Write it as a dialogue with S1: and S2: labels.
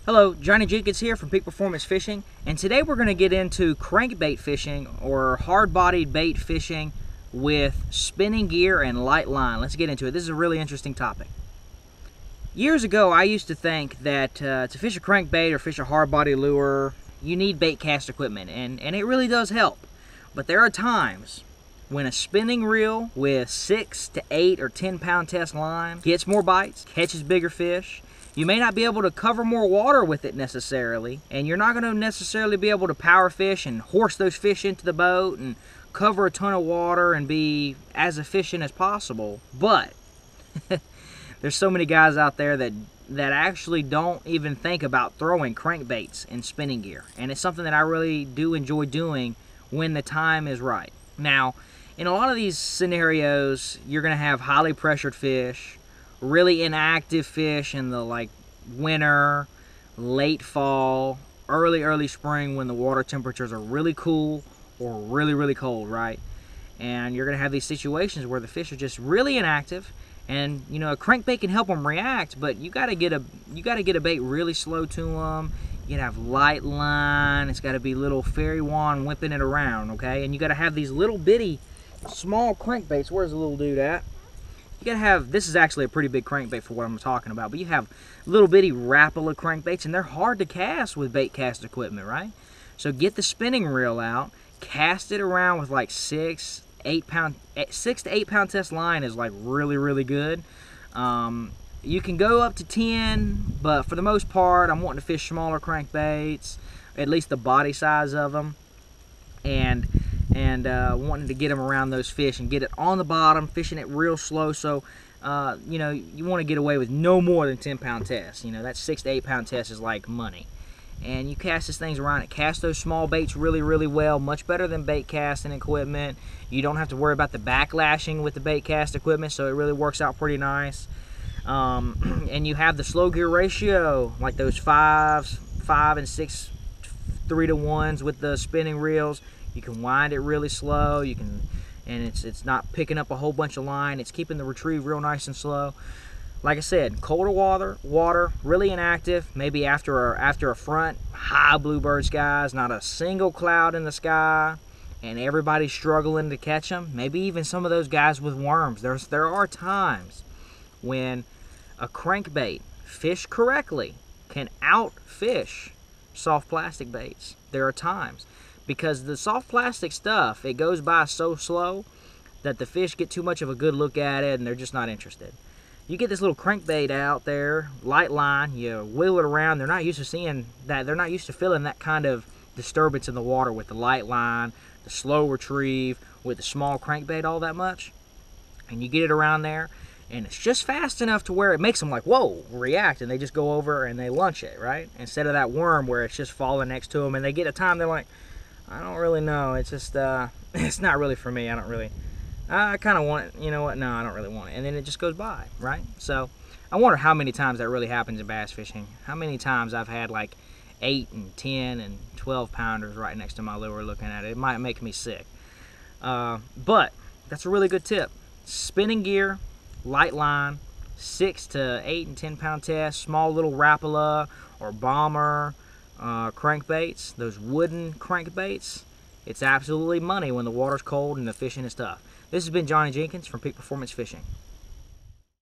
S1: Hello, Johnny Jenkins here from Peak Performance Fishing, and today we're going to get into crankbait fishing or hard-bodied bait fishing with spinning gear and light line. Let's get into it. This is a really interesting topic. Years ago, I used to think that to fish a crankbait or fish a hard-body lure, you need bait cast equipment, and it really does help. But there are times when a spinning reel with 6 to 8 or 10 pound test line gets more bites, catches bigger fish. You may not be able to cover more water with it necessarily, and you're not going to necessarily be able to power fish and horse those fish into the boat and cover a ton of water and be as efficient as possible. But there's so many guys out there that actually don't even think about throwing crankbaits and spinning gear, and it's something that I really do enjoy doing when the time is right. Now, in a lot of these scenarios, you're going to have highly pressured fish, really inactive fish in the winter, late fall, early spring when the water temperatures are really cool or really cold, right? And you're going to have these situations where the fish are just really inactive, and you know, a crankbait can help them react, but you got to get a bait really slow to them. You gotta have light line. It's got to be little fairy wand whipping it around, okay? And you got to have these little bitty small crankbaits. Where's the little dude at? You gotta have, this is actually a pretty big crankbait for what I'm talking about, but you have little bitty Rapala crankbaits, and they're hard to cast with bait cast equipment, right? So get the spinning reel out, cast it around with like 6 to 8 pound test line is like really good. You can go up to 10, but for the most part, I'm wanting to fish smaller crankbaits, at least the body size of them, and wanting to get them around those fish and get it on the bottom, fishing it real slow. So you know, you want to get away with no more than 10 pound tests. You know, that 6 to 8 pound test is like money. And you cast these things around, it casts those small baits really well, much better than bait casting equipment. You don't have to worry about the backlashing with the bait cast equipment, so it really works out pretty nice. And you have the slow gear ratio, like those 5 and 6 3-to-1s with the spinning reels. You can wind it really slow. You can, and it's not picking up a whole bunch of line. It's keeping the retrieve real nice and slow. Like I said, colder water, really inactive. Maybe after a front, high bluebird skies, not a single cloud in the sky, and everybody's struggling to catch them. Maybe even some of those guys with worms. There are times when a crankbait, fished correctly, can outfish soft plastic baits. There are times, because the soft plastic stuff, it goes by so slow that the fish get too much of a good look at it and they're just not interested. You get this little crankbait out there, light line, you wheel it around, they're not used to seeing that, they're not used to feeling that kind of disturbance in the water with the light line, the slow retrieve, with the small crankbait all that much. And you get it around there, and it's just fast enough to where it makes them like, whoa, react, and they just go over and they lunch it, right? Instead of that worm where it's just falling next to them, and they get a time, they're like, I don't really know, it's just, it's not really for me, I kind of want it, you know what, no, I don't really want it, and then it just goes by, right? So, I wonder how many times that really happens in bass fishing, how many times I've had like 8 and 10 and 12 pounders right next to my lure looking at it. It might make me sick, but that's a really good tip. Spinning gear, light line, 6 to 8 and 10 pound test, small little Rapala or bomber crankbaits, those wooden crankbaits. It's absolutely money when the water's cold and the fishing is tough. This has been Johnny Jenkins from Peak Performance Fishing.